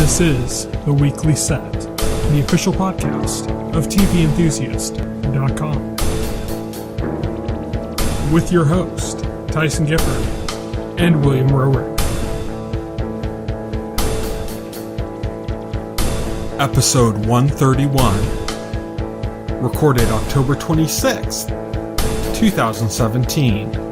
This is The Weekly Set, the official podcast of TVEnthusiast.com. With your host, Tyson Gifford and William Roerick. Episode 131, recorded October 26th, 2017.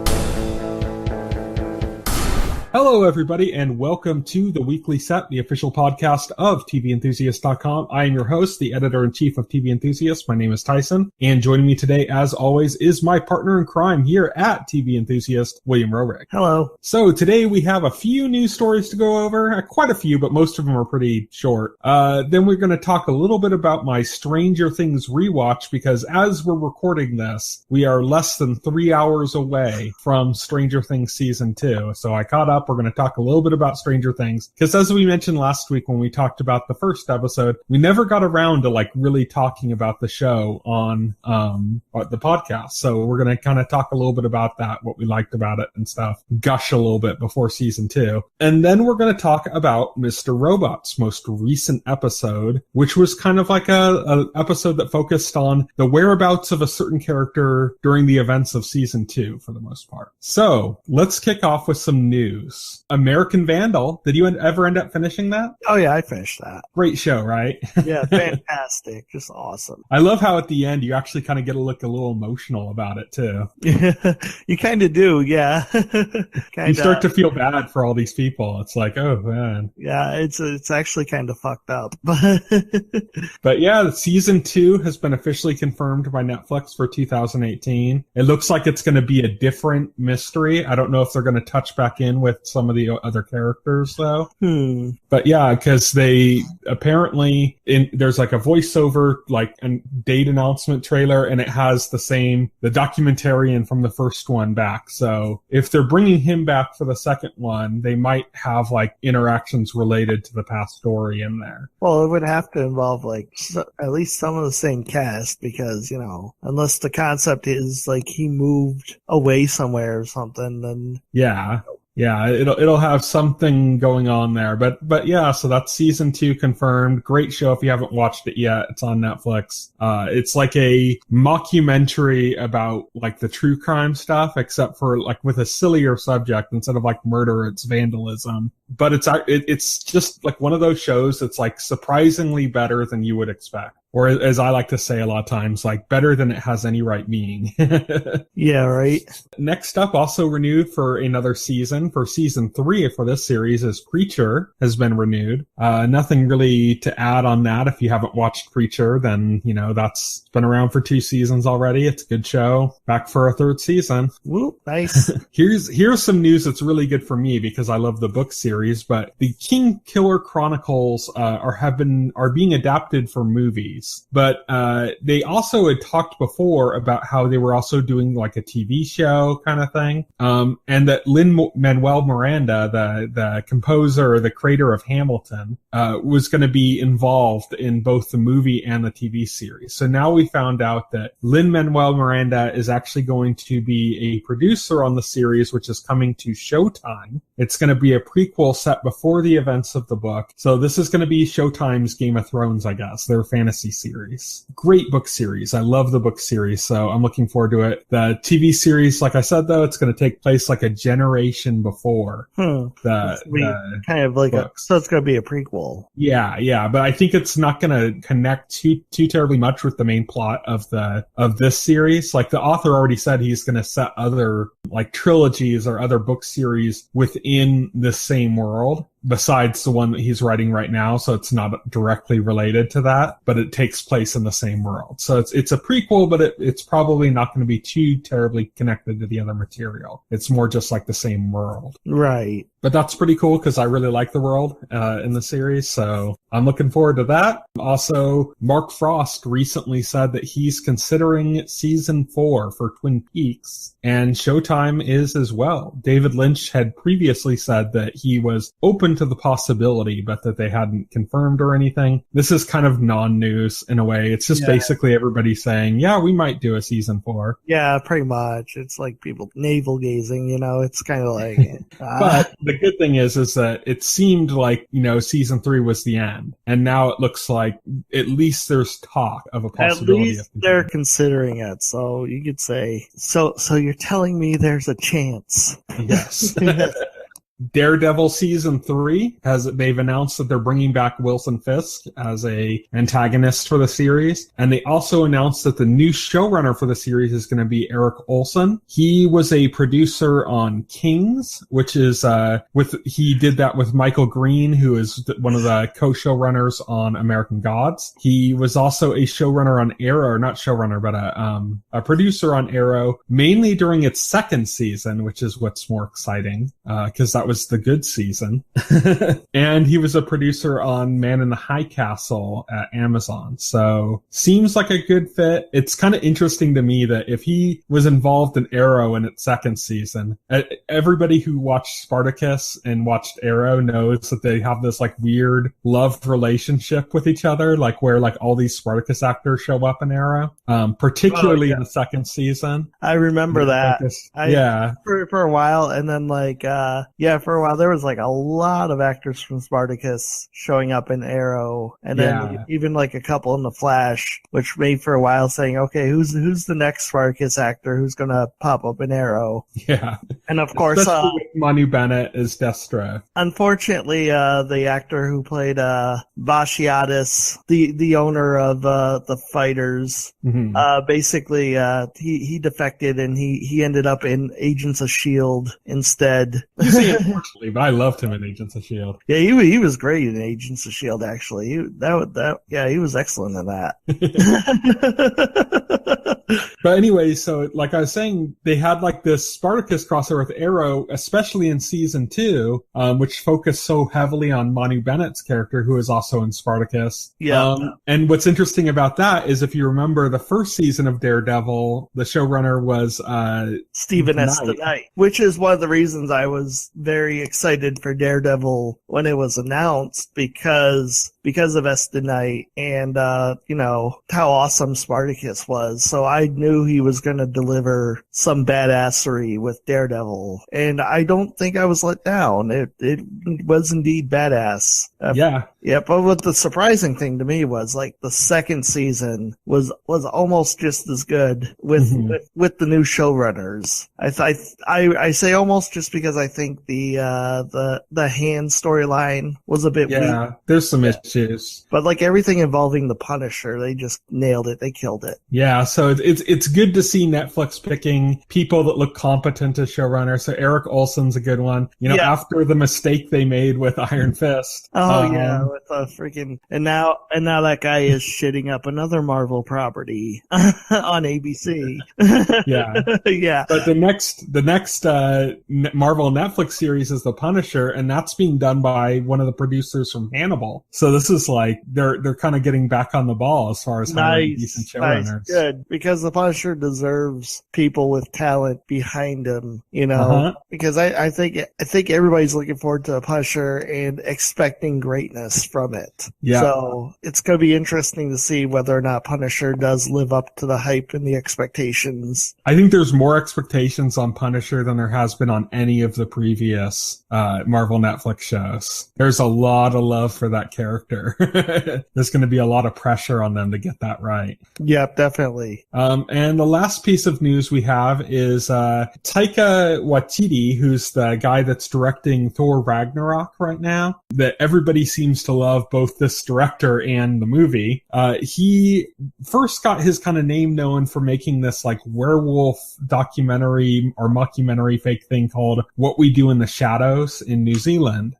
Hello, everybody, and welcome to The Weekly Set, the official podcast of TVEnthusiast.com. I am your host, the editor-in-chief of TV Enthusiast. My name is Tyson, and joining me today, as always, is my partner in crime here at TV Enthusiast, William Roerick. Hello. So today we have a few news stories to go over, quite a few, but most of them are pretty short. Then we're going to talk a little bit about my Stranger Things rewatch, because as we're recording this, we are less than 3 hours away from Stranger Things Season 2. So I caught up. We're going to talk a little bit about Stranger Things, because as we mentioned last week when we talked about the first episode, we never got around to really talking about the show on the podcast. So we're going to kind of talk a little bit about that, what we liked about it and stuff, gush a little bit before Season 2. And then we're going to talk about Mr. Robot's most recent episode, which was kind of like a episode that focused on the whereabouts of a certain character during the events of Season 2 for the most part. So let's kick off with some news. American Vandal. Did you ever end up finishing that? Oh, yeah, I finished that. Great show, right? Yeah, fantastic. Just awesome. I love how at the end you actually kind of get a little emotional about it, too. You kind of do, yeah. You start to feel bad for all these people. It's like, oh, man. Yeah, it's actually kind of fucked up. But yeah, Season 2 has been officially confirmed by Netflix for 2018. It looks like it's going to be a different mystery. I don't know if they're going to touch back in with some of the other characters, though. But yeah, because they apparently there's like a voiceover, like a date announcement trailer, and it has the documentarian from the first one back. So if they're bringing him back for the second one, they might have like interactions related to the past story in there. Well, it would have to involve at least some of the same cast, because, unless the concept is like he moved away somewhere or something, then Yeah, it'll have something going on there. But yeah, so that's Season 2 confirmed. Great show if you haven't watched it yet. It's on Netflix. It's like a mockumentary about like the true crime stuff, except for like with a sillier subject. Instead of like murder, it's vandalism. But it's just like one of those shows that's like surprisingly better than you would expect. Or as I like to say a lot of times, like better than it has any right meaning. Yeah, right. Next up, also renewed for another season, for Season 3 for this series, is Preacher has been renewed. Nothing really to add on that. If you haven't watched Preacher, then, that's been around for 2 seasons already. It's a good show. Back for a 3rd season. Whoop, nice. Here's some news that's really good for me because I love the book series, but the King Killer Chronicles are being adapted for movies. But they also had talked before about how they were also doing like a TV show kind of thing, and that Lin-Manuel Miranda, the composer, the creator of Hamilton, was going to be involved in both the movie and the TV series. So now we found out that Lin-Manuel Miranda is actually going to be a producer on the series, which is coming to Showtime. It's going to be a prequel set before the events of the book. So this is going to be Showtime's Game of Thrones, I guess, their fantasy series. Great book series. I love the book series, so I'm looking forward to it. The TV series, like I said, though, it's going to take place like a generation before the kind of like books. So it's going to be a prequel. Yeah, but I think it's not going to connect too terribly much with the main plot of this series. Like the author already said he's going to set other like trilogies or other book series within the same world, besides the one that he's writing right now, so it's not directly related to that, but it takes place in the same world. So it's a prequel, but it's probably not going to be too terribly connected to the other material. It's more just like the same world. Right. But that's pretty cool because I really like the world in the series, so I'm looking forward to that. Also, Mark Frost recently said that he's considering season 4 for Twin Peaks, and Showtime is as well. David Lynch had previously said that he was open to the possibility, but that they hadn't confirmed or anything. This is kind of non-news in a way. It's just basically everybody saying, yeah, we might do a season 4. Yeah, pretty much. It's like people navel gazing, it's kind of like... But the good thing is that it seemed like, season 3 was the end. And now it looks like at least there's talk of a possibility. At least they're considering it. So you could say, so you're telling me there's a chance. Yes. Daredevil season 3 they've announced that they're bringing back Wilson Fisk as a antagonist for the series, and they also announced that the new showrunner for the series is going to be Eric Olson. He was a producer on Kings, which is he did that with Michael Green, who is one of the co-showrunners on American Gods. He was also a showrunner on Arrow, or not showrunner, but a producer on Arrow, mainly during its second season, which is what's more exciting, because that was the good season. And he was a producer on Man in the High Castle at Amazon. So seems like a good fit. It's kind of interesting to me that if he was involved in Arrow in its second season, everybody who watched Spartacus and watched Arrow knows that they have this like weird love relationship with each other, like where like all these Spartacus actors show up in Arrow, particularly in the second season. I remember that. For a while, and then for a while there was like a lot of actors from Spartacus showing up in Arrow, and then even like a couple in the Flash, which made for a while saying, okay, who's the next Spartacus actor who's gonna pop up in Arrow? Yeah, and of course, Manu Bennett is Destro. Unfortunately, the actor who played Bashiatis, the owner of the Fighters, basically he defected and he ended up in Agents of S.H.I.E.L.D. instead. Unfortunately, but I loved him in Agents of S.H.I.E.L.D. Yeah, he was great in Agents of S.H.I.E.L.D. Actually, he was excellent in that. But anyway, so like I was saying, they had like this Spartacus crossover with Arrow, especially in season 2, which focused so heavily on Manu Bennett's character, who is also in Spartacus. Yeah. And what's interesting about that is if you remember the first season of Daredevil, the showrunner was Stephen S. DeKnight, which is one of the reasons I was very excited for Daredevil when it was announced, because of S. DeKnight and how awesome Spartacus was. So I knew he was going to deliver some badassery with Daredevil, and I don't think I was let down. It was indeed badass. Yeah, but what the surprising thing to me was like the second season was almost just as good with the new showrunners. I say almost just because I think the hand storyline was a bit weak. There's some issues, but like everything involving the Punisher, they just nailed it. They killed it. Yeah, so it's good to see Netflix picking people that look competent as showrunner. So Eric Olson's a good one. After the mistake they made with Iron Fist. With a freaking and now that guy is shitting up another Marvel property on ABC. Yeah. But the next Marvel Netflix series is The Punisher, and that's being done by one of the producers from Hannibal. So this is like they're kind of getting back on the ball as far as hiring decent showrunners. Good, because The Punisher deserves people with talent behind him. Because I think everybody's looking forward to The Punisher and expecting greatness from it. Yeah. So it's going to be interesting to see whether or not Punisher does live up to the hype and the expectations. I think there's more expectations on Punisher than there has been on any of the previous Marvel Netflix shows. There's a lot of love for that character. There's going to be a lot of pressure on them to get that right. Yep, definitely. And the last piece of news we have is Taika Waititi, who's the guy that's directing Thor Ragnarok right now, that everybody seems to love both this director and the movie. He first got his kind of name known for making this like werewolf documentary or mockumentary fake thing called What We Do in the Shadows in New Zealand.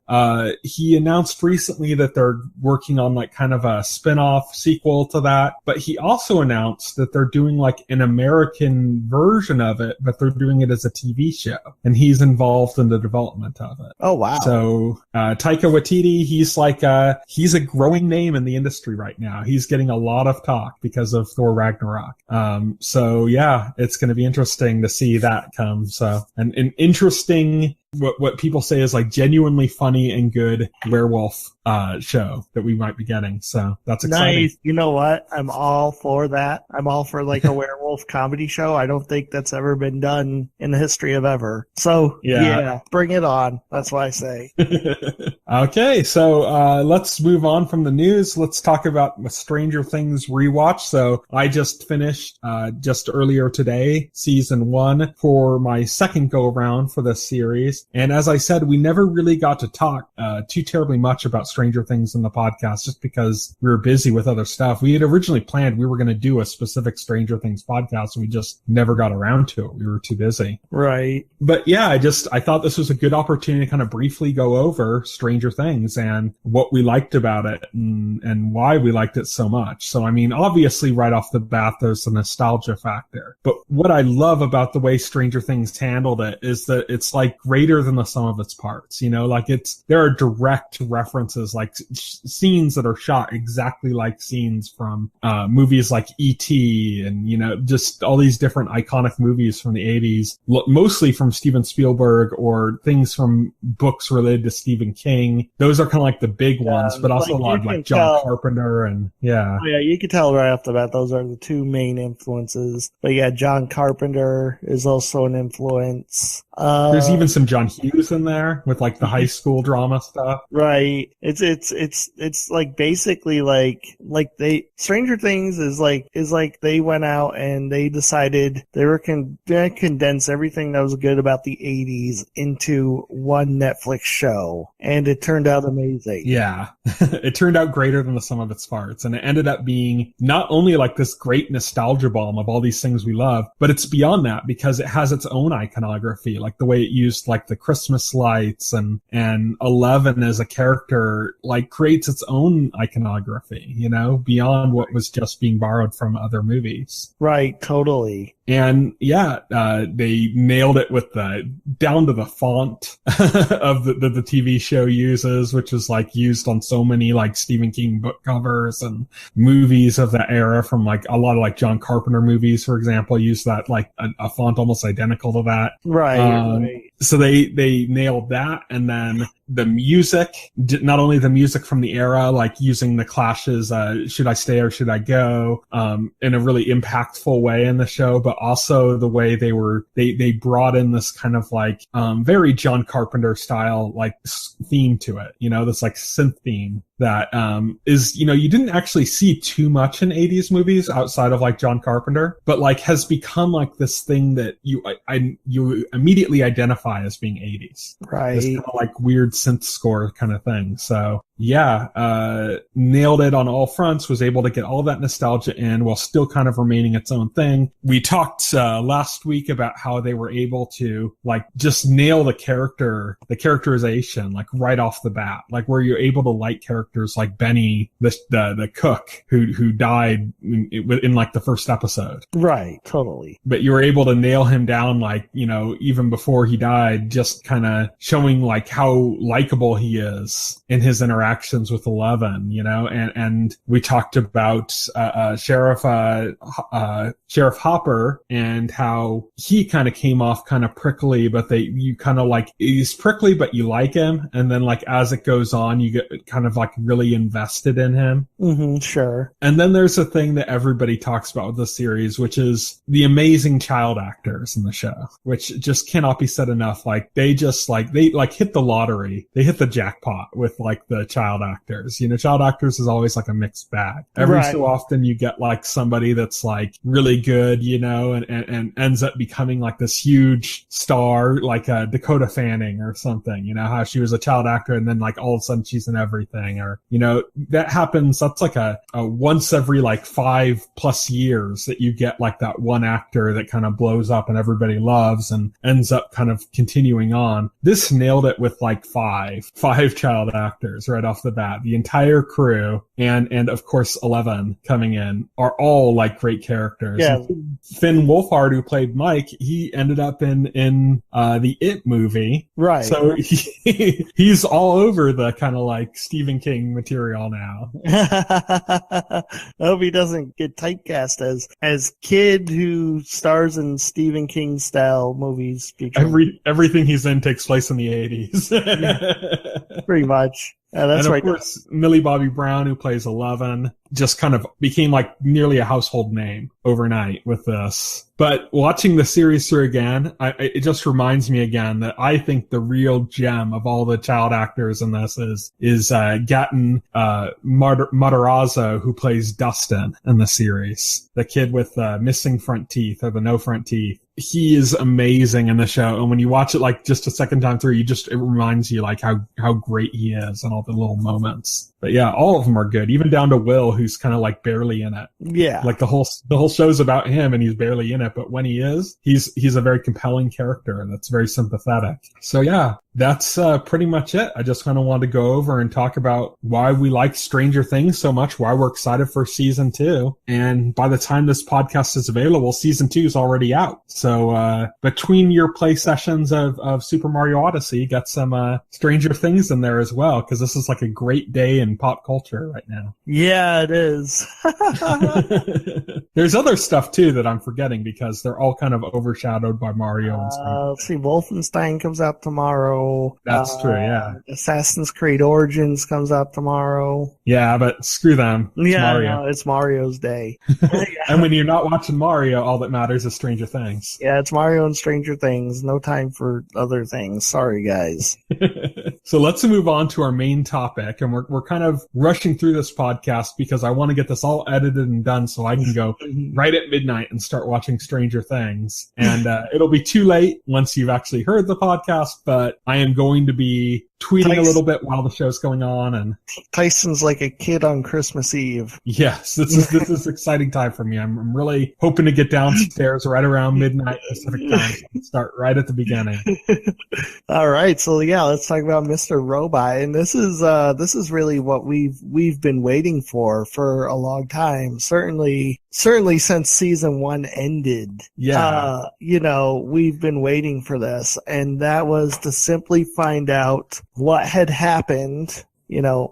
He announced recently that working on like kind of a spin-off sequel to that. But he also announced that they're doing like an American version of it, but they're doing it as a TV show. And he's involved in the development of it. Oh, wow. So Taika Waititi, he's a growing name in the industry right now. He's getting a lot of talk because of Thor Ragnarok. So yeah, it's going to be interesting to see that come. So an interesting, what people say is like genuinely funny and good werewolf show that we might be getting. So that's exciting. Nice. You know what? I'm all for that. I'm all for like a werewolf comedy show. I don't think that's ever been done in the history of ever. So yeah, bring it on. That's what I say. Okay, so let's move on from the news. Let's talk about Stranger Things rewatch. So I just finished just earlier today season 1 for my second go around for this series. And as I said, we never really got to talk too terribly much about Stranger Things in the podcast just because we were busy with other stuff. We had originally planned we were going to do a specific Stranger Things podcast, and we just never got around to it. We were too busy. Right. But yeah, I thought this was a good opportunity to kind of briefly go over Stranger Things and what we liked about it and why we liked it so much. So, I mean, obviously right off the bat, there's a nostalgia factor. But what I love about the way Stranger Things handled it is that it's like greater than the sum of its parts. You know, like there are direct references, like scenes that are shot exactly like scenes from movies like E.T. and, you know, just all these different iconic movies from the 80s, mostly from Steven Spielberg or things from books related to Stephen King. Those are kind of like the big ones, but also a lot of like John Carpenter and yeah. Oh, yeah, you can tell right off the bat those are the two main influences. But yeah, John Carpenter is also an influence. There's even some John Hughes in there with like the high school drama stuff. Right. It's like basically like Stranger Things is like they went out and they decided they were going to condense everything that was good about the 80s into one Netflix show, and it turned out amazing. Yeah. It turned out greater than the sum of its parts, and it ended up being not only like this great nostalgia bomb of all these things we love, but it's beyond that because it has its own iconography, like the way it used like the Christmas lights and Eleven as a character like creates its own iconography, you know, beyond what was just being borrowed from other movies. Right, totally. And yeah, they nailed it with down to the font of the TV show uses, which is like used on so many like Stephen King book covers and movies of that era from like a lot of like John Carpenter movies, for example, use that like a font almost identical to that. Right. Right. So they nailed that. And then the music, not only the music from the era, like using the Clash's Should I Stay or Should I Go in a really impactful way in the show, but also the way they brought in this kind of like very John Carpenter style like theme to it, you know, this like synth theme that is, you know, you didn't actually see too much in 80s movies outside of like John Carpenter, but like has become like this thing that you immediately identify as being 80s. Right. This kind of like weird synth score kind of thing. So yeah, nailed it on all fronts, was able to get all that nostalgia in while still kind of remaining its own thing. We talked last week about how they were able to like just nail the characterization like right off the bat, like where you're able to like characters like Benny, the cook who died in like the first episode. Right, totally. But you were able to nail him down like, you know, even before he died, just kind of showing like how likable he is in his interactions with Eleven, you know, and we talked about Sheriff Hopper and how he kind of came off kind of prickly, but you kind of like, he's prickly, but you like him. And then like as it goes on, you get kind of like really invested in him. Mm-hmm, sure. And then there's a thing that everybody talks about with the series, which is the amazing child actors in the show, which just cannot be said enough. Like they hit the lottery. They hit the jackpot with like the child actors. You know, child actors is always like a mixed bag. Every so often you get like somebody that's like really good, you know, and ends up becoming like this huge star, like Dakota Fanning or something, you know, how she was a child actor and then like all of a sudden she's in everything, or, you know, that happens. That's like a once every like 5+ years that you get like that one actor that kind of blows up and everybody loves and ends up kind of continuing on. This nailed it with like five child actors right off the bat. The entire crew and of course 11 coming in are all like great characters. Yeah. Finn Wolfhard, who played Mike, he ended up in the It movie. Right. So he's all over the kind of like Stephen King material now. I hope he doesn't get typecast as kid who stars in Stephen King style movies. Everything he's in takes place in the 80s. Pretty much. That's and right. Of course, Millie Bobby Brown, who plays 11, just kind of became like nearly a household name overnight with this. But watching the series through again, it just reminds me again that I think the real gem of all the child actors in this is Gaten Matarazzo, who plays Dustin in the series, the kid with missing front teeth or the no front teeth. He is amazing in the show, and when you watch it like just a second time through, it reminds you like how great he is and all the little moments. But yeah, all of them are good, even down to Will, who's kind of like barely in it. Yeah, like the whole show's about him, and he's barely in it. But when he is, he's a very compelling character, and that's very sympathetic. So yeah, that's pretty much it. I just kind of wanted to go over and talk about why we like Stranger Things so much, why we're excited for season 2, and by the time this podcast is available, season 2 is already out. So between your play sessions of Super Mario Odyssey, get some Stranger Things in there as well, because this is like a great day in pop culture right now. Yeah, it is. There's other stuff too that I'm forgetting because they're all kind of overshadowed by Mario and Stranger. Let's see, Wolfenstein comes out tomorrow. That's true, yeah. Assassin's Creed Origins comes out tomorrow. Yeah, but screw them. It's Mario. No, it's Mario's day. And when you're not watching Mario, all that matters is Stranger Things. Yeah, it's Mario and Stranger Things. No time for other things. Sorry, guys. So let's move on to our main topic, and we're kind of rushing through this podcast because I want to get this all edited and done so I can go right at midnight and start watching Stranger Things. And it'll be too late once you've actually heard the podcast, but I am going to be tweeting a little bit while the show's going on. And Tyson's like a kid on Christmas Eve. Yes, this is exciting time for me. I'm really hoping to get downstairs right around midnight Pacific time and start right at the beginning. All right, so yeah, let's talk about Mr. Robot, and this is really what we've been waiting for a long time. Certainly since season 1 ended. Yeah. We've been waiting for this, and that was to simply find out what had happened.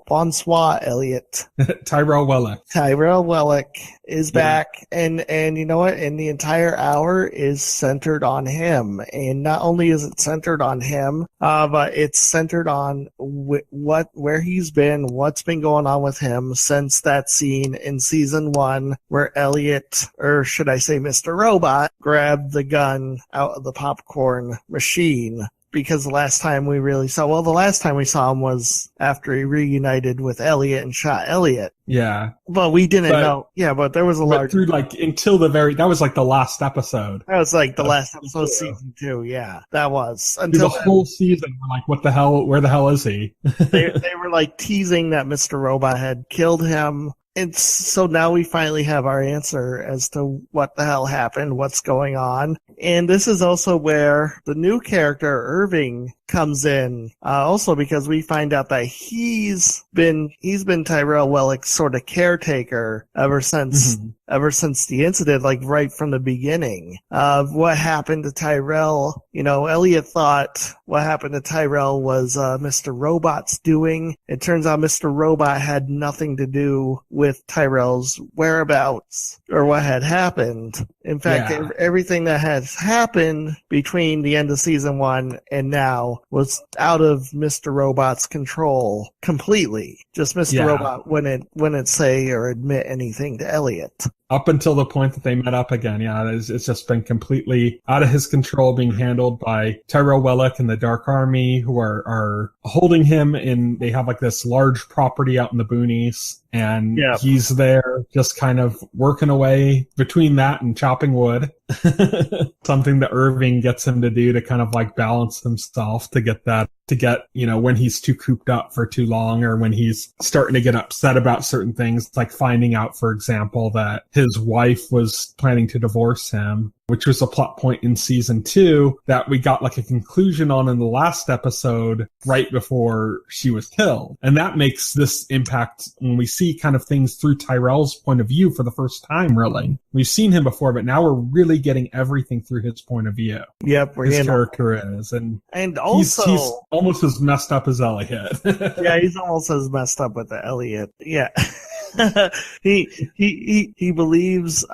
Bonsoir, Elliot. Tyrell Wellick is back, and you know what? And the entire hour is centered on him. And not only is it centered on him, but it's centered on where he's been, what's been going on with him since that scene in season 1 where Elliot, or should I say Mr. Robot, grabbed the gun out of the popcorn machine. Because the last time we saw him was after he reunited with Elliot and shot Elliot. Yeah. But we didn't know. Yeah, but there was through until that was like the last episode. That was like the last episode of season 2, yeah. That was. Until the whole season, we're like, what the hell, where the hell is he? they were like teasing that Mr. Robot had killed him. And so now we finally have our answer as to what the hell happened, what's going on. And this is also where the new character, Irving, comes in. Also because we find out that he's been Tyrell Wellick's sort of caretaker ever since the incident, like right from the beginning of what happened to Tyrell. Elliot thought what happened to Tyrell was Mr. Robot's doing. It turns out Mr. Robot had nothing to do with Tyrell's whereabouts or what had happened. In fact, everything that has happened between the end of season 1 and now was out of Mr. Robot's control completely. Just Mr. Robot wouldn't say or admit anything to Elliot. Up until the point that they met up again, it's just been completely out of his control, being handled by Tyrell Wellick and the Dark Army, who are holding him in. They have like this large property out in the boonies, and he's there just kind of working away between that and chopping wood. Something that Irving gets him to do to kind of like balance himself to get that to get, when he's too cooped up for too long, or when he's starting to get upset about certain things, like finding out, for example, that his wife was planning to divorce him, which was a plot point in season 2 that we got like a conclusion on in the last episode right before she was killed. And that makes this impact when we see kind of things through Tyrell's point of view for the first time, really. We've seen him before, but now we're really getting everything through his point of view. Yep. His character is. And also... He's almost as messed up as Elliot. Yeah, he's almost as messed up with the Elliot. Yeah. he believes,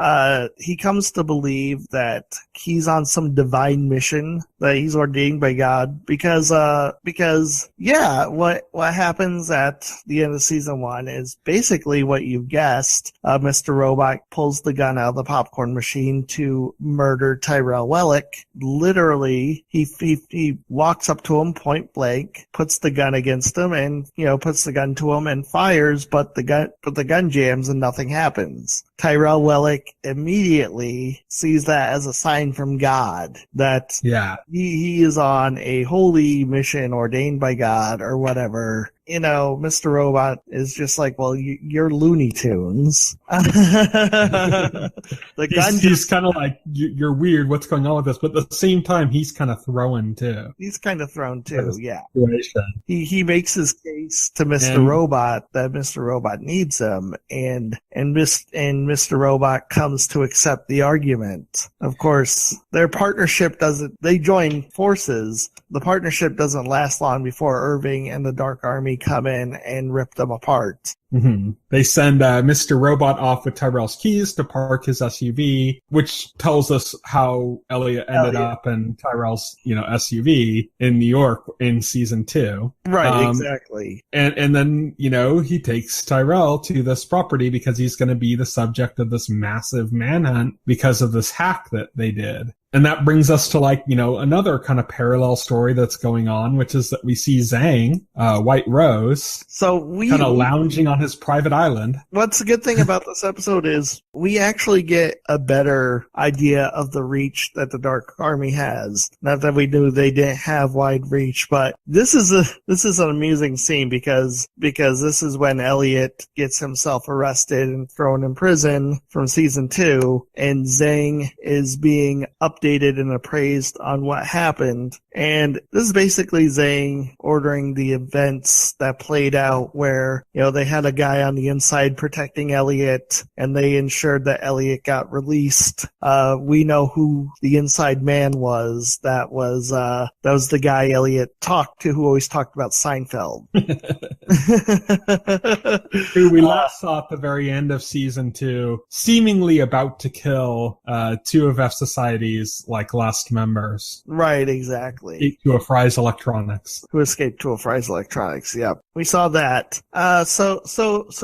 he comes to believe that he's on some divine mission, that he's ordained by God, because what happens at the end of season 1 is basically what you guessed. Mr. Robot pulls the gun out of the popcorn machine to murder Tyrell Wellick. Literally, he walks up to him point blank, puts the gun against him, and, puts the gun to him and fires, but the gun jams and nothing happens. Tyrell Wellick immediately sees that as a sign from God that he is on a holy mission ordained by God or whatever. Mr. Robot is just like, well, you're Looney Tunes. He's kind of like, you're weird, what's going on with this? But at the same time, he's kind of thrown too. He's kind of thrown too, yeah. He makes his case to Mr. Robot that Mr. Robot needs him, and Mr. Robot comes to accept the argument. Of course, their partnership they join forces. The partnership doesn't last long before Irving and the Dark Army come in and rip them apart. Mm-hmm. They send Mr. Robot off with Tyrell's keys to park his SUV, which tells us how Elliot ended up in Tyrell's, SUV in New York in season 2. Right, exactly. And then, he takes Tyrell to this property because he's going to be the subject of this massive manhunt because of this hack that they did. And that brings us to another kind of parallel story that's going on, which is that we see Zhang, White Rose, kind of lounging on his private island. What's the good thing about this episode is we actually get a better idea of the reach that the Dark Army has. Not that we knew they didn't have wide reach, but this is an amusing scene because this is when Elliot gets himself arrested and thrown in prison from season 2, and Zhang is being updated and appraised on what happened. And this is basically Zhang ordering the events that played out where, they had a guy on the inside protecting Elliot, and they ensured that Elliot got released. We know who the inside man was. That was the guy Elliot talked to, who always talked about Seinfeld. Who we last saw at the very end of season 2, seemingly about to kill 2 of F Society's last members. Right, exactly. Escaped to a Fry's Electronics. Who escaped to a Fry's Electronics, yep. We saw that. So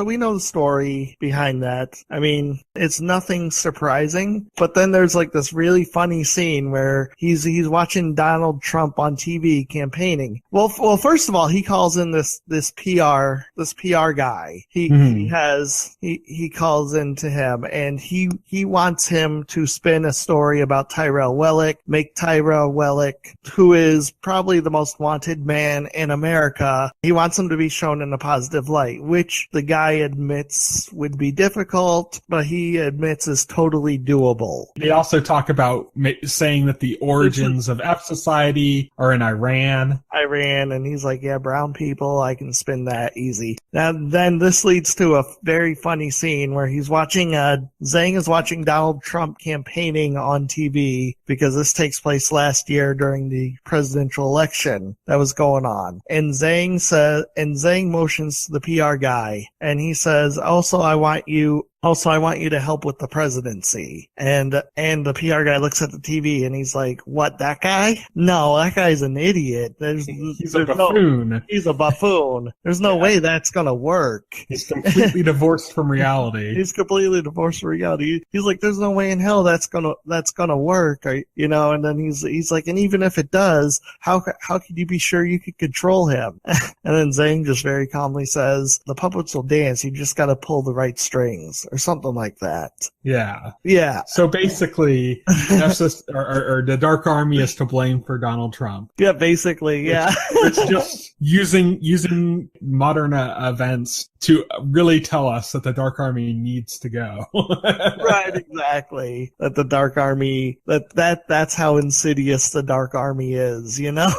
we know the story behind that. I mean, it's nothing surprising, but then there's this really funny scene where he's watching Donald Trump on TV campaigning. Well, first of all, he calls in this PR guy. He calls into him, and he wants him to spin a story about Tyrell Wellick, make Tyrell Wellick, who is probably the most wanted man in America, he wants him to be shown in a positive light, which the guy admits would be difficult, but he admits is totally doable. They also talk about saying that the origins of F Society are in Iran. And he's like, yeah, brown people, I can spin that easy. And then this leads to a very funny scene where Zhang is watching Donald Trump campaigning on TV, because this takes place last year during the presidential election that was going on. And Zhang motions to the PR guy, and he says, also, I want you to help with the presidency. And the PR guy looks at the TV and he's like, what, that guy? No, that guy's an idiot. He's a buffoon. He's a buffoon. There's no way that's gonna work. He's completely divorced from reality. He's completely divorced from reality. He's like, there's no way in hell that's gonna work. And then he's like, and even if it does, how can you be sure you can control him? And then Zhang just very calmly says, the puppets will dance. You just gotta pull the right strings. or something like that. Yeah. Yeah. So basically, or the Dark Army is to blame for Donald Trump. Yeah, basically, yeah. It's just using modern events to really tell us that the Dark Army needs to go. Right, exactly. That the Dark Army, that's how insidious the Dark Army is, you know?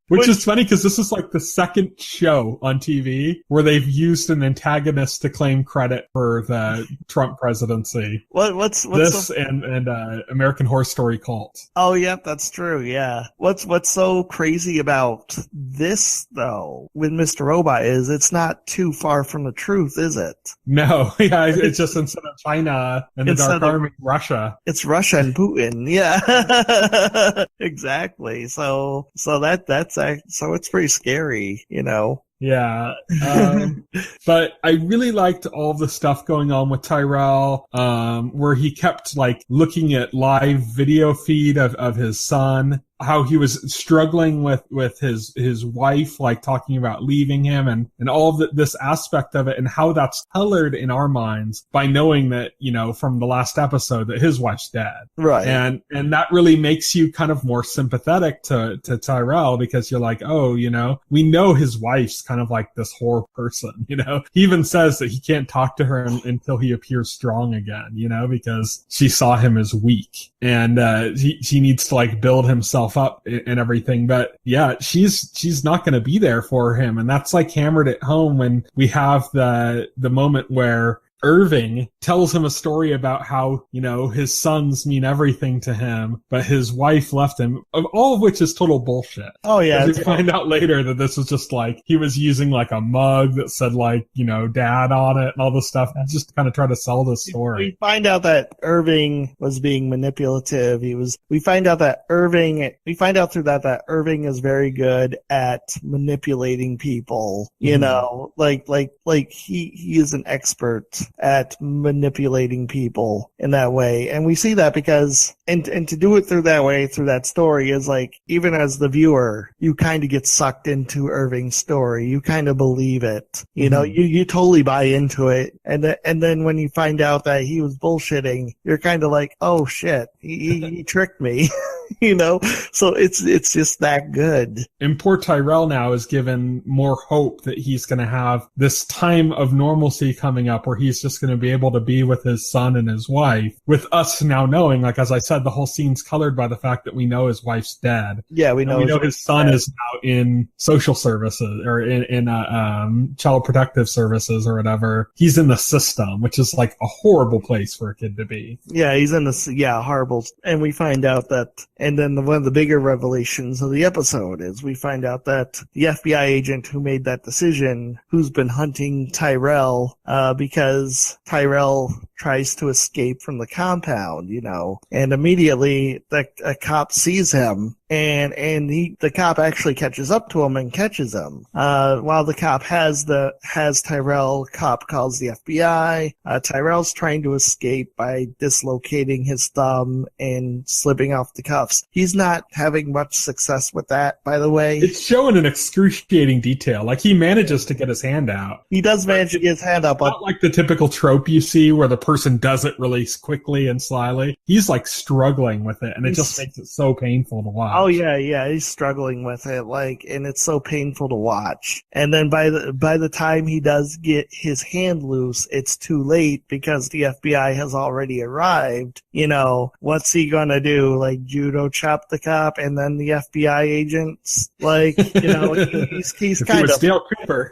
Which is funny because this is like the second show on TV where they've used an antagonist to claim credit for the Trump presidency. What's this and American Horror Story Cult. Oh, yep, that's true. Yeah. What's so crazy about this though with Mr. Robot is it's not too far from the truth, is it? No, yeah, it's just instead of China and the Dark Army, Russia. It's Russia and Putin. Yeah. Exactly. So it's pretty scary, you know. Yeah. But I really liked all the stuff going on with Tyrell, where he kept like looking at live video feed of his son, how he was struggling with his wife, like talking about leaving him and all of this aspect of it and how that's colored in our minds by knowing that, you know, from the last episode that his wife's dead. Right. And that really makes you kind of more sympathetic to Tyrell because you're like, oh, you know, we know his wife's kind of like this horror person, you know. He even says that he can't talk to her until he appears strong again, you know, because she saw him as weak and he needs to like build himself up and everything. But yeah, she's not going to be there for him, and that's like hammered at home when we have the moment where Irving tells him a story about how, you know, his sons mean everything to him, but his wife left him, all of which is total bullshit. Oh, yeah. We find out later that this was just like, he was using like a mug that said like, you know, dad on it and all this stuff, just to kind of try to sell the story. We find out that Irving was being manipulative. We find out through that that Irving is very good at manipulating people, you know, like he is an expert at manipulating people in that way. And we see that because, and to do it through that way, through that story is like, even as the viewer, you kind of get sucked into Irving's story. You kind of believe it. You know, you totally buy into it. And then when you find out that he was bullshitting, you're kind of like, oh shit, he tricked me. You know, so it's just that good. And poor Tyrell now is given more hope that he's going to have this time of normalcy coming up where he's just going to be able to be with his son and his wife, with us now knowing, like, as I said, the whole scene's colored by the fact that we know his wife's dead. Yeah, we know his son is now in social services or in child protective services or whatever. He's in the system, which is like a horrible place for a kid to be. Yeah, he's in horrible. And we find out that, and then one of the bigger revelations of the episode is we find out that the FBI agent who made that decision, who's been hunting Tyrell, because Tyrell tries to escape from the compound, you know, and immediately a cop sees him. And the cop actually catches up to him and catches him. While the cop has Tyrell, cop calls the FBI. Tyrell's trying to escape by dislocating his thumb and slipping off the cuffs. He's not having much success with that, by the way. It's showing an excruciating detail. Like, he manages to get his hand out. He does manage to get his hand out, but not like the typical trope you see where the person does it really quickly and slyly. He's like struggling with it, and it just makes it so painful to watch. Oh yeah, he's struggling with it, like, and it's so painful to watch. And then by the time he does get his hand loose, it's too late because the FBI has already arrived. You know, what's he gonna do? Like, judo chop the cop, and then the FBI agents, like, you know, he's kind of Dale Cooper.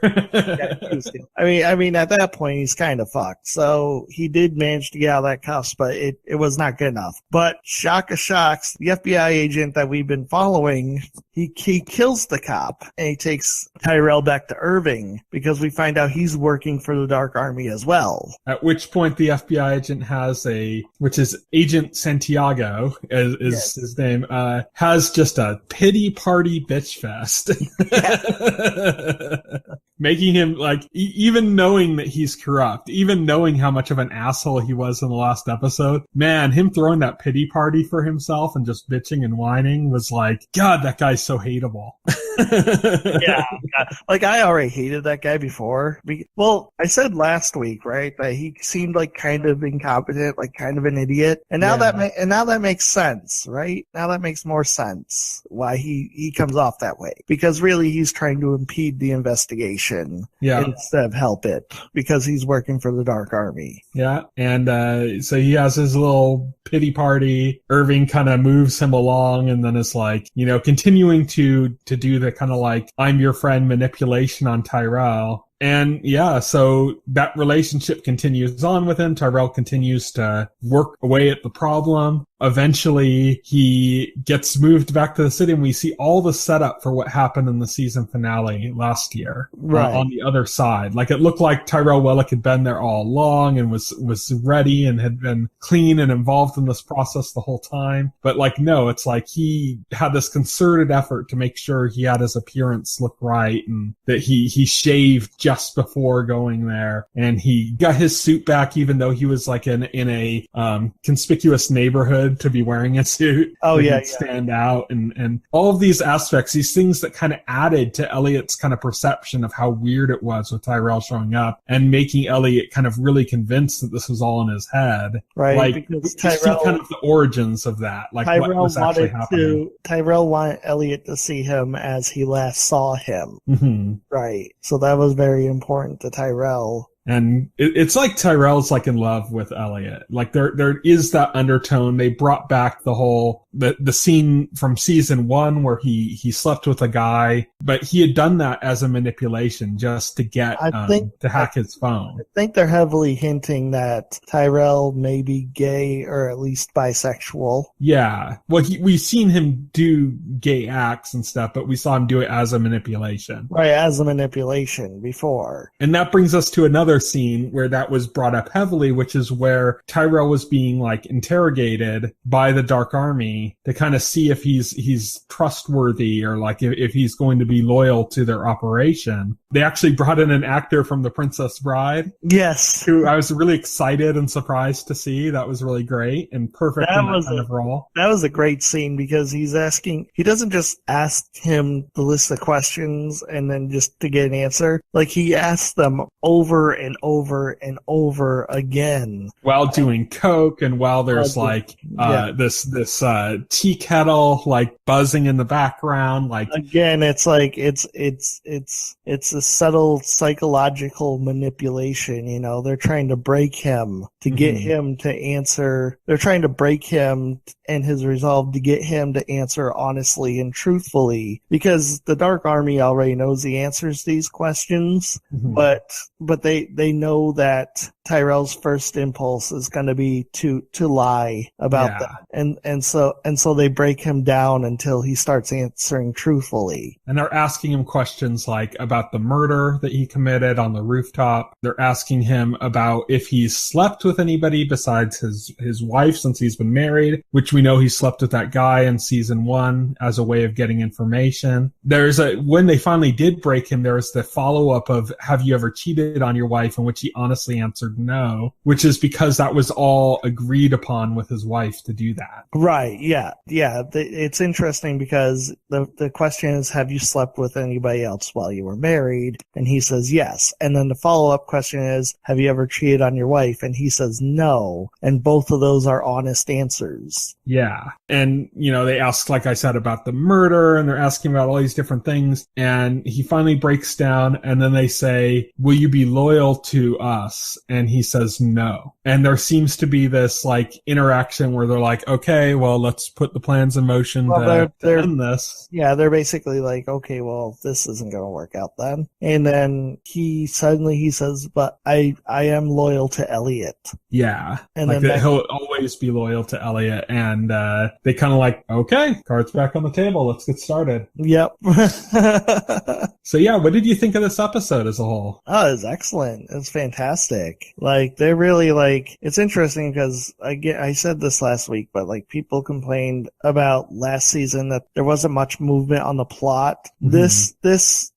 I mean, at that point, he's kind of fucked. So he did manage to get out of that cuffs, but it was not good enough. But shock of shocks, the FBI agent that we've been following, he kills the cop, and he takes Tyrell back to Irving because we find out he's working for the Dark Army as well. At which point the FBI agent which is Agent Santiago, is his name, has just a pity party bitch fest. making him like, even knowing that he's corrupt, even knowing how much of an asshole he was in the last episode, man, him throwing that pity party for himself and just bitching and whining was like, God, that guy's so hateable. Yeah. Like, I already hated that guy before. Well, I said last week, right, that he seemed like kind of incompetent, like kind of an idiot. And now that makes sense, right? Now that makes more sense why he comes off that way. Because really he's trying to impede the investigation instead of help it, because he's working for the Dark Army. Yeah. And so he has his little pity party. Irving kind of moves him along and then is like, you know, continuing to do the kind of like, I'm your friend manipulation on Tyrell. And yeah, so that relationship continues on with him. Tyrell continues to work away at the problem. Eventually, he gets moved back to the city, and we see all the setup for what happened in the season finale last year. Right. On the other side. Like, it looked like Tyrell Wellick had been there all along and was ready and had been clean and involved in this process the whole time. But like, no, it's like he had this concerted effort to make sure he had his appearance look right and that he shaved just before going there, and he got his suit back even though he was like in a conspicuous neighborhood to be wearing a suit. Oh yeah, stand out, and all of these aspects, these things that kind of added to Elliot's kind of perception of how weird it was with Tyrell showing up and making Elliot kind of really convinced that this was all in his head. Right, like because Tyrell, kind of the origins of that, like what was actually happening. Tyrell wanted Elliot to see him as he last saw him. Mm-hmm. Right, so that was very important to Tyrell. And it's like Tyrell's like in love with Elliot. Like there is that undertone. They brought back the whole, the scene from season 1 where he slept with a guy, but he had done that as a manipulation just to get, to hack his phone. I think they're heavily hinting that Tyrell may be gay or at least bisexual. Yeah. Well, we've seen him do gay acts and stuff, but we saw him do it as a manipulation. Right, as a manipulation before. And that brings us to another scene where that was brought up heavily, which is where Tyrell was being like interrogated by the Dark Army to kind of see if he's trustworthy or like if he's going to be loyal to their operation. They actually brought in an actor from The Princess Bride. Yes. Who I was really excited and surprised to see. That was really great and perfect in that kind of role. That was a great scene because he doesn't just ask him the list of questions and then just to get an answer. Like, he asks them over and over and over again while doing coke and while there's this tea kettle like buzzing in the background. Like, again, it's like it's a subtle psychological manipulation. You know, they're trying to break him to get him to answer. They're trying to break him and his resolve to get him to answer honestly and truthfully, because the Dark Army already knows the answers to these questions, but they know that Tyrell's first impulse is going to be to lie about that, and so they break him down until he starts answering truthfully. And they're asking him questions like about the murder that he committed on the rooftop. They're asking him about if he's slept with anybody besides his wife since he's been married, which we know he slept with that guy in season 1 as a way of getting information. When they finally did break him, there was the follow-up of, have you ever cheated on your wife? In which he honestly answered no, which is because that was all agreed upon with his wife to do that. Right, yeah. It's interesting because the question is, have you slept with anybody else while you were married? And he says yes. And then the follow-up question is, have you ever cheated on your wife? And he says no. And both of those are honest answers. Yeah. And, you know, they ask, like I said, about the murder, and they're asking about all these different things. And he finally breaks down, and then they say, will you be loyal to us? And he says no. And there seems to be this, like, interaction where they're like, okay, well, let's put the plans in motion to end this. Yeah, they're basically like, okay, well, this isn't going to work out then. And then he says, but I am loyal to Elliot. Yeah. And like then he'll always be loyal to Elliot. And they kind of like, okay, cards back on the table. Let's get started. Yep. So yeah, what did you think of this episode as a whole? Oh, it was excellent. It was fantastic. Like, they're really, like, it's interesting because I said this last week, but, like, people complained about last season that there wasn't much movement on the plot. This,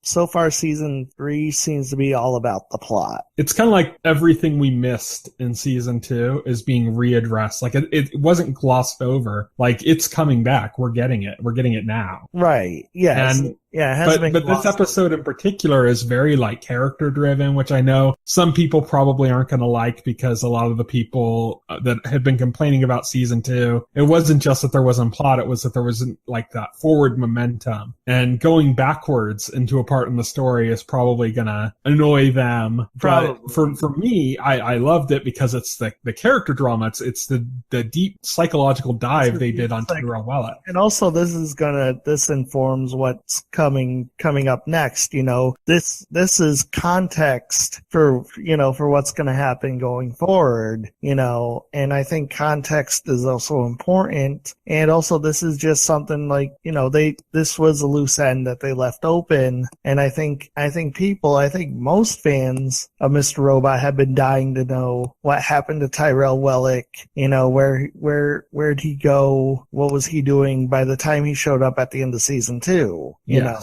so far, season 3 seems to be all about the plot. It's kind of like everything we missed in season 2 is being readdressed. Like, it wasn't glossed over. Like, it's coming back. We're getting it. We're getting it now. Right. Yes. And yeah, it hasn't been but this episode in particular is very, like, character driven, which I know some people probably aren't going to like because a lot of the people that had been complaining about season 2, it wasn't just that there wasn't plot, it was that there wasn't, like, that forward momentum. And going backwards into a part in the story is probably going to annoy them. Probably. But for me, I loved it because it's the character drama. It's the deep psychological dive they did on Tyrell Wellick. And also this informs what's coming up next. You know, this is context for what's going to happen going forward, you know, and I think context is also important. And also this is just something like, you know, this was a loose end that they left open. And I think most fans of Mr. Robot have been dying to know what happened to Tyrell Wellick, you know, where'd he go? What was he doing by the time he showed up at the end of season 2, you know?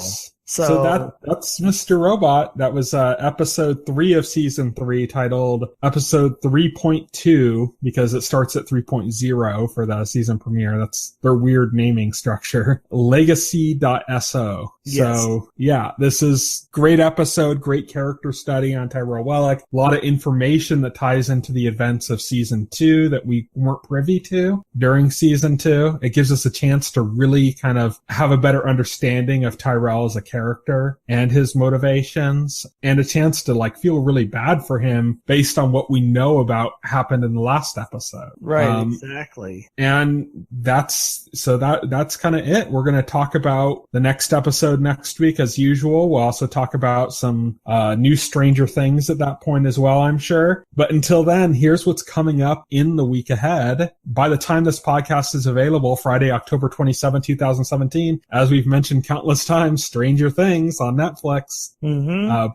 So that's Mr. Robot. That was episode 3 of season 3, titled episode 3.2, because it starts at 3.0 for the season premiere. That's their weird naming structure. Legacy.so. Yes. So yeah, this is great episode, great character study on Tyrell Wellick. A lot of information that ties into the events of season 2 that we weren't privy to during season 2. It gives us a chance to really kind of have a better understanding of Tyrell as a character and his motivations, and a chance to, like, feel really bad for him based on what we know about happened in the last episode. Right, exactly. And that's kind of it. We're going to talk about the next episode next week as usual. We'll also talk about some new Stranger Things at that point as well, I'm sure. But until then, here's what's coming up in the week ahead. By the time this podcast is available, Friday, October 27, 2017, as we've mentioned countless times, Stranger Things on Netflix.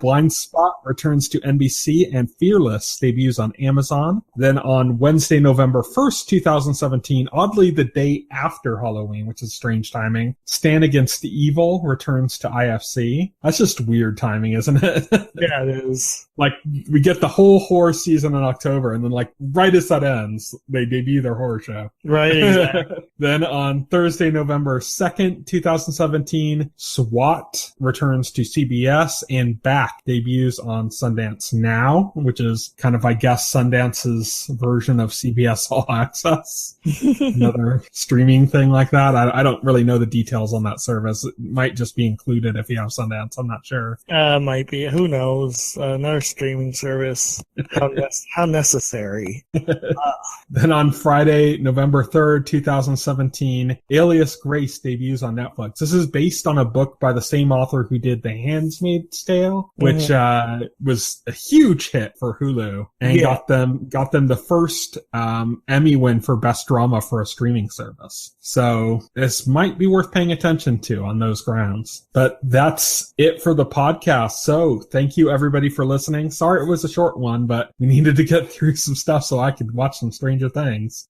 Blind Spot returns to NBC, and Fearless debuts on Amazon. Then on Wednesday, November 1st, 2017, oddly the day after Halloween, which is strange timing, Stand Against the Evil returns to IFC. That's just weird timing, isn't it? Yeah, it is. Like, we get the whole horror season in October, and then, like, right as that ends, they debut their horror show. Right, exactly. Then on Thursday, November 2nd, 2017, SWAT returns to CBS, and Back debuts on Sundance Now, which is kind of, I guess, Sundance's version of CBS All Access. Another streaming thing like that. I don't really know the details on that service. It might just be included if you have Sundance. I'm not sure. Might be. Who knows? Another streaming service. How necessary. Then on Friday, November 3rd, 2017, Alias Grace debuts on Netflix. This is based on a book by the same author who did The Handmaid's Tale, which was a huge hit for Hulu, and got them the first Emmy win for Best Drama for a streaming service. So this might be worth paying attention to on those grounds. But that's it for the podcast. So thank you everybody for listening. Sorry it was a short one, but we needed to get through some stuff so I could watch some Stranger Things.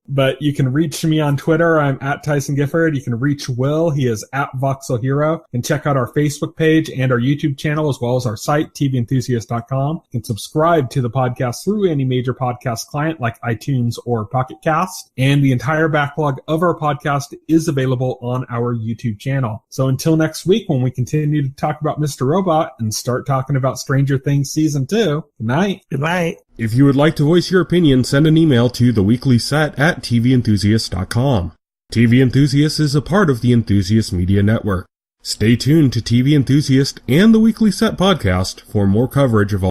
But you can reach me on Twitter. I'm at Tyson Gifford. You can reach Will. He is at Voxel Hero. And check out our Facebook page and our YouTube channel, as well as our site, TVEnthusiast.com. You can subscribe to the podcast through any major podcast client like iTunes or Pocket Cast. And the entire backlog of our podcast is available on our YouTube channel. So until next week, when we continue to talk about Mr. Robot and start talking about Stranger Things Season 2, good night. Good night. If you would like to voice your opinion, send an email to theweeklyset@TVEnthusiast.com. TV Enthusiast is a part of the Enthusiast Media Network. Stay tuned to TV Enthusiast and the Weekly Set podcast for more coverage of all